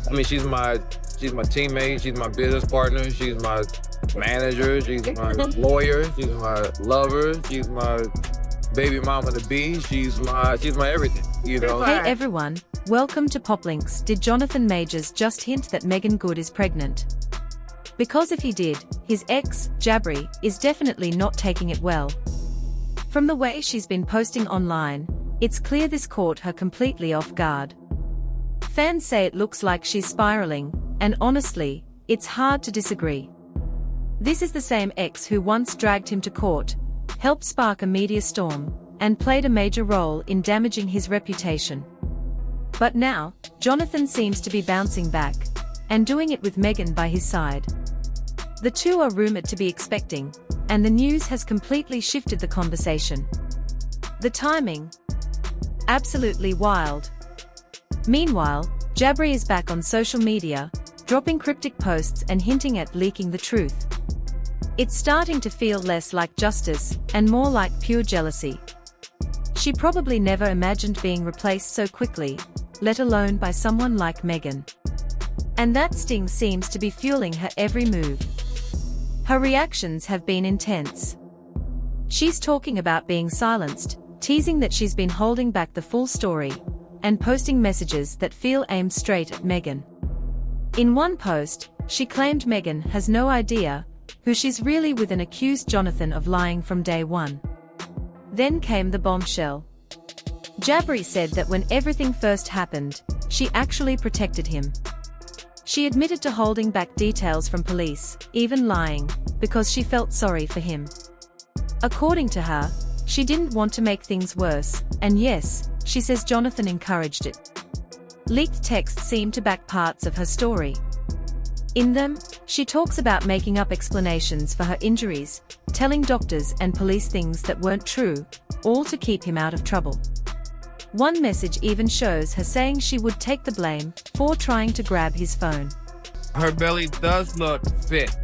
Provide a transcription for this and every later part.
I mean, she's my teammate, she's my business partner, she's my manager, she's my lawyer, she's my lover, she's my baby mama to be, she's my everything, you know? Hey everyone, welcome to Poplinks. Did Jonathan Majors just hint that Meagan Good is pregnant? Because if he did, his ex, Jabri, is definitely not taking it well. From the way she's been posting online, it's clear this caught her completely off guard. Fans say it looks like she's spiraling, and honestly, it's hard to disagree. This is the same ex who once dragged him to court, helped spark a media storm, and played a major role in damaging his reputation. But now, Jonathan seems to be bouncing back, and doing it with Meagan by his side. The two are rumored to be expecting, and the news has completely shifted the conversation. The timing? Absolutely wild. Meanwhile, Jabri is back on social media, dropping cryptic posts and hinting at leaking the truth. It's starting to feel less like justice, and more like pure jealousy. She probably never imagined being replaced so quickly, let alone by someone like Meagan. And that sting seems to be fueling her every move. Her reactions have been intense. She's talking about being silenced, teasing that she's been holding back the full story, and posting messages that feel aimed straight at Meagan. In one post, she claimed Meagan has no idea who she's really with and accused Jonathan of lying from day one. Then came the bombshell. Jabri said that when everything first happened, she actually protected him. She admitted to holding back details from police, even lying, because she felt sorry for him. According to her, she didn't want to make things worse, and yes, she says Jonathan encouraged it. Leaked texts seem to back parts of her story. In them, she talks about making up explanations for her injuries, telling doctors and police things that weren't true, all to keep him out of trouble. One message even shows her saying she would take the blame for trying to grab his phone. Her belly does look fit.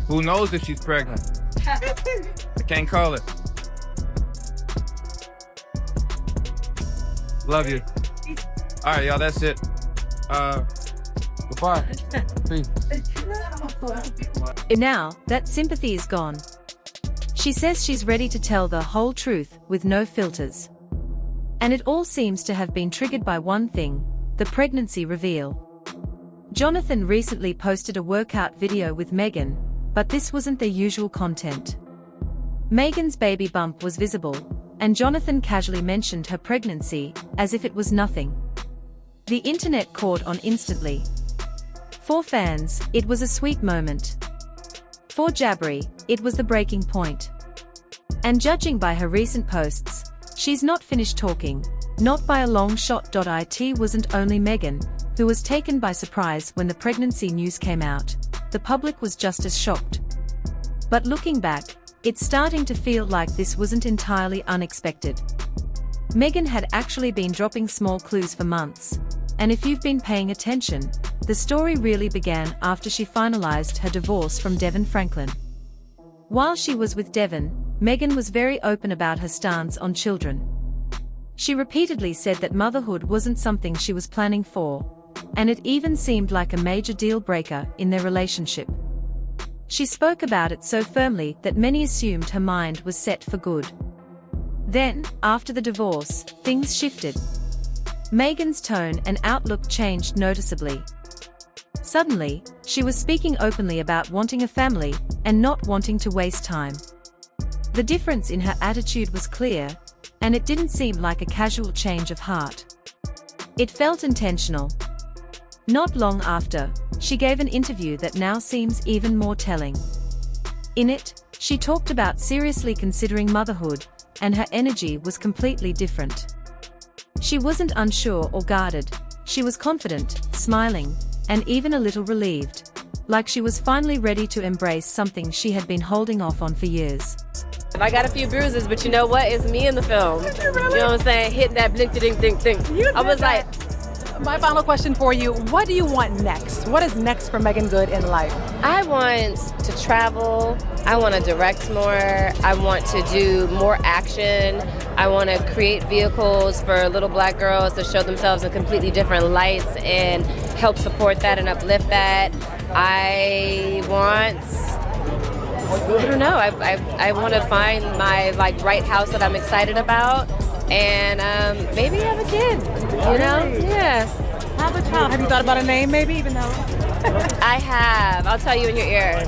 Who knows if she's pregnant? I can't call it. Love you. All right, y'all, that's it. Goodbye. Peace. Now, that sympathy is gone. She says she's ready to tell the whole truth with no filters. And it all seems to have been triggered by one thing, the pregnancy reveal. Jonathan recently posted a workout video with Meagan, but this wasn't their usual content. Meagan's baby bump was visible, and Jonathan casually mentioned her pregnancy, as if it was nothing. The internet caught on instantly. For fans, it was a sweet moment. For Jabri, it was the breaking point. And judging by her recent posts, she's not finished talking, not by a long shot. It wasn't only Meagan, who was taken by surprise when the pregnancy news came out. The public was just as shocked. But looking back, it's starting to feel like this wasn't entirely unexpected. Meagan had actually been dropping small clues for months, and if you've been paying attention, the story really began after she finalized her divorce from Devon Franklin. While she was with Devon, Meagan was very open about her stance on children. She repeatedly said that motherhood wasn't something she was planning for, and it even seemed like a major deal breaker in their relationship. She spoke about it so firmly that many assumed her mind was set for good. Then, after the divorce, things shifted. Meagan's tone and outlook changed noticeably. Suddenly, she was speaking openly about wanting a family and not wanting to waste time. The difference in her attitude was clear, and it didn't seem like a casual change of heart. It felt intentional. Not long after, she gave an interview that now seems even more telling. In it, she talked about seriously considering motherhood, and her energy was completely different. She wasn't unsure or guarded, she was confident, smiling, and even a little relieved, like she was finally ready to embrace something she had been holding off on for years. I got a few bruises, but you know what? It's me in the film. You know what I'm saying? Hitting that blink, ding, ding, ding. I was like, My final question for you, what do you want next? What is next for Meagan Good in life? I want to travel. I want to direct more. I want to do more action. I want to create vehicles for little black girls to show themselves in completely different lights and help support that and uplift that. I don't know. I want to find my right house that I'm excited about, and maybe have a kid. You know? Yeah. Have a child. Have you thought about a name, maybe, even though? I have. I'll tell you in your ear.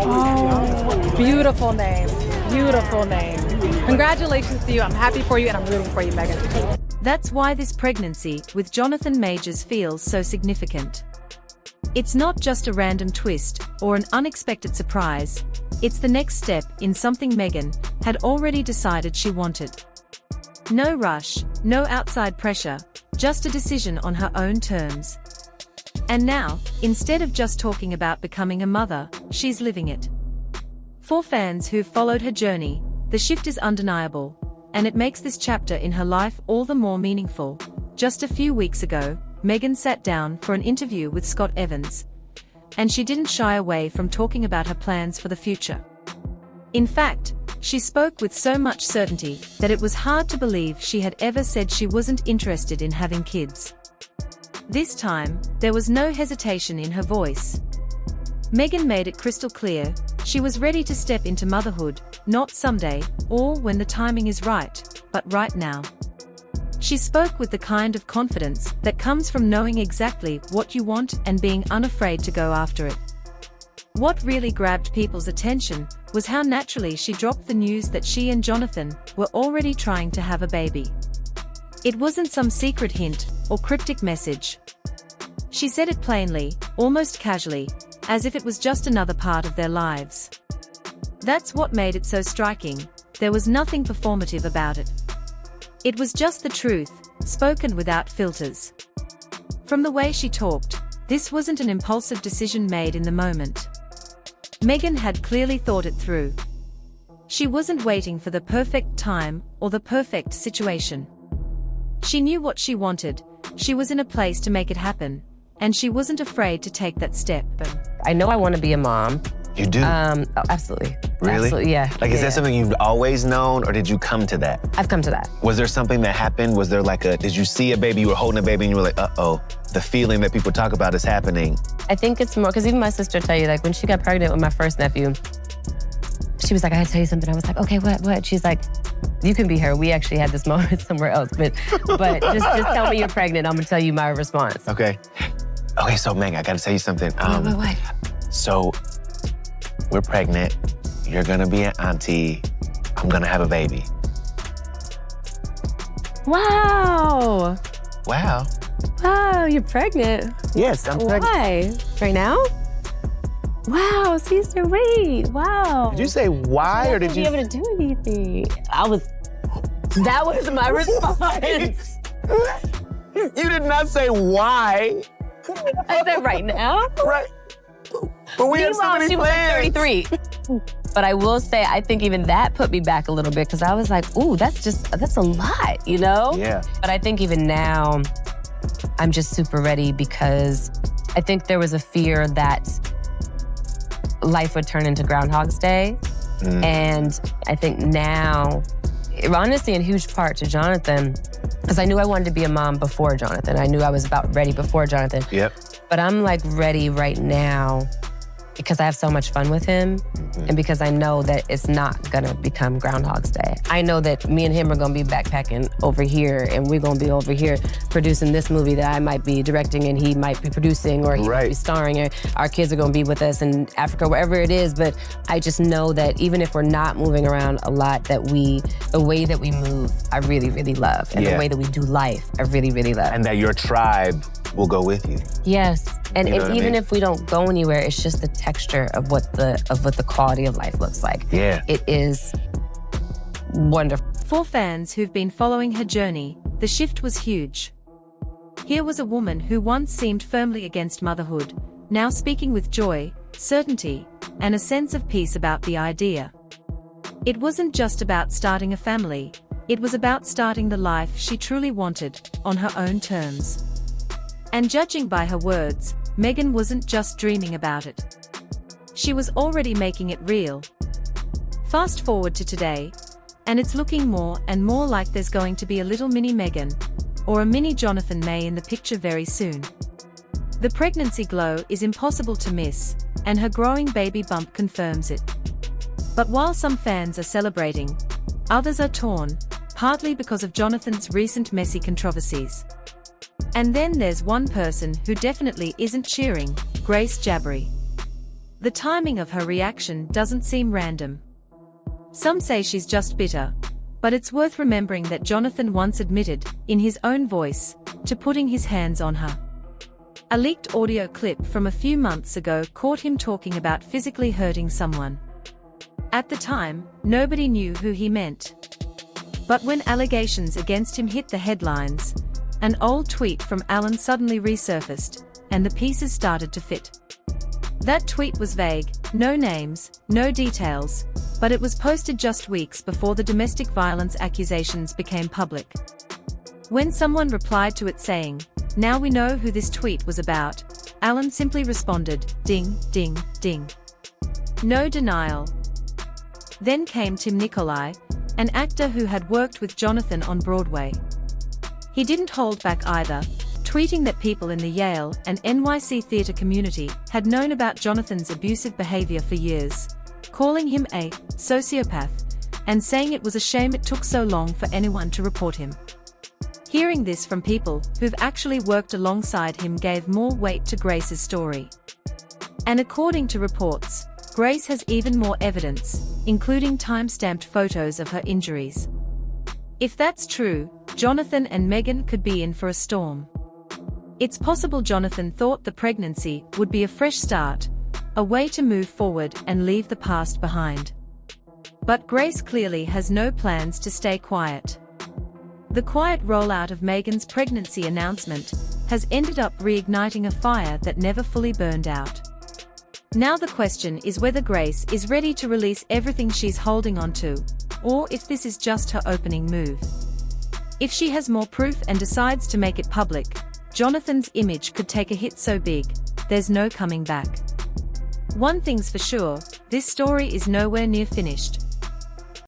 Oh, beautiful name. Beautiful name. Congratulations to you. I'm happy for you, and I'm rooting for you, Meagan. That's why this pregnancy with Jonathan Majors feels so significant. It's not just a random twist or an unexpected surprise, it's the next step in something Meagan had already decided she wanted. No rush, no outside pressure, just a decision on her own terms. And now, instead of just talking about becoming a mother, she's living it. For fans who've followed her journey, the shift is undeniable, and it makes this chapter in her life all the more meaningful. Just a few weeks ago, Meagan sat down for an interview with Scott Evans, and she didn't shy away from talking about her plans for the future. In fact, she spoke with so much certainty that it was hard to believe she had ever said she wasn't interested in having kids. This time, there was no hesitation in her voice. Meagan made it crystal clear, she was ready to step into motherhood, not someday, or when the timing is right, but right now. She spoke with the kind of confidence that comes from knowing exactly what you want and being unafraid to go after it. What really grabbed people's attention was how naturally she dropped the news that she and Jonathan were already trying to have a baby. It wasn't some secret hint or cryptic message. She said it plainly, almost casually, as if it was just another part of their lives. That's what made it so striking. There was nothing performative about it. It was just the truth, spoken without filters. From the way she talked, this wasn't an impulsive decision made in the moment. Meagan had clearly thought it through. She wasn't waiting for the perfect time or the perfect situation. She knew what she wanted, she was in a place to make it happen, and she wasn't afraid to take that step. I know I want to be a mom. You do? Oh, absolutely. Really? Absolutely, yeah. Like, is yeah. that something you've always known, or did you come to that? I've come to that. Was there something that happened? Was there did you see a baby, you were holding a baby, and you were like, uh-oh, the feeling that people talk about is happening? I think it's more, because even my sister tell you, like, when she got pregnant with my first nephew, she was like, I had to tell you something. I was like, okay, what? She's like, you can be her. We actually had this moment somewhere else, but just tell me you're pregnant. I'm gonna tell you my response. Okay, so Meg, I gotta tell you something. What? So, we're pregnant, you're gonna be an auntie, I'm gonna have a baby. Wow. Wow. Wow, you're pregnant. Yes, I'm pregnant. Why? Right now? Wow, Caesar, wait, wow. Did you say why, or did you? I wasn't able to do anything. That was my response. You did not say why. I said right now? Right. But we have so many she plans. was like 33. But I will say, I think even that put me back a little bit, because I was like, ooh, that's a lot, you know? Yeah. But I think even now, I'm just super ready, because I think there was a fear that life would turn into Groundhog's Day. And I think now, honestly, in huge part to Jonathan, because I knew I wanted to be a mom before Jonathan. I knew I was about ready before Jonathan. Yep. But I'm like ready right now because I have so much fun with him, and because I know that it's not gonna become Groundhog's Day. I know that me and him are gonna be backpacking over here, and we're gonna be over here producing this movie that I might be directing and he might be producing, or he might be starring, or our kids are gonna be with us in Africa, wherever it is. But I just know that even if we're not moving around a lot, that the way that we move, I really, really love. And the way that we do life, I really, really love. And that your tribe will go with you. Yes, and You know what I even mean? if we don't go anywhere, it's just the texture of what the quality of life looks like. Yeah. It is wonderful. For fans who've been following her journey, the shift was huge. Here was a woman who once seemed firmly against motherhood, now speaking with joy, certainty, and a sense of peace about the idea. It wasn't just about starting a family, It was about starting the life she truly wanted, on her own terms. And judging by her words, Meagan wasn't just dreaming about it. She was already making it real. Fast forward to today, and it's looking more and more like there's going to be a little mini Meagan, or a mini Jonathan May in the picture very soon. The pregnancy glow is impossible to miss, and her growing baby bump confirms it. But while some fans are celebrating, others are torn, partly because of Jonathan's recent messy controversies. And then there's one person who definitely isn't cheering, Grace Jabbery. The timing of her reaction doesn't seem random. Some say she's just bitter, but it's worth remembering that Jonathan once admitted, in his own voice, to putting his hands on her. A leaked audio clip from a few months ago caught him talking about physically hurting someone. At the time, nobody knew who he meant. But when allegations against him hit the headlines, an old tweet from Alan suddenly resurfaced, and the pieces started to fit. That tweet was vague, no names, no details, but it was posted just weeks before the domestic violence accusations became public. When someone replied to it saying, "Now we know who this tweet was about," Alan simply responded, "Ding, ding, ding." No denial. Then came Tim Nicolai, an actor who had worked with Jonathan on Broadway. He didn't hold back either, tweeting that people in the Yale and NYC theater community had known about Jonathan's abusive behavior for years, calling him a sociopath, and saying it was a shame it took so long for anyone to report him. Hearing this from people who've actually worked alongside him gave more weight to Grace's story. And according to reports, Grace has even more evidence, including time-stamped photos of her injuries. If that's true, Jonathan and Meagan could be in for a storm. It's possible Jonathan thought the pregnancy would be a fresh start, a way to move forward and leave the past behind. But Grace clearly has no plans to stay quiet. The quiet rollout of Meagan's pregnancy announcement has ended up reigniting a fire that never fully burned out. Now the question is whether Grace is ready to release everything she's holding on to, or if this is just her opening move. If she has more proof and decides to make it public, Jonathan's image could take a hit so big, there's no coming back. One thing's for sure, this story is nowhere near finished.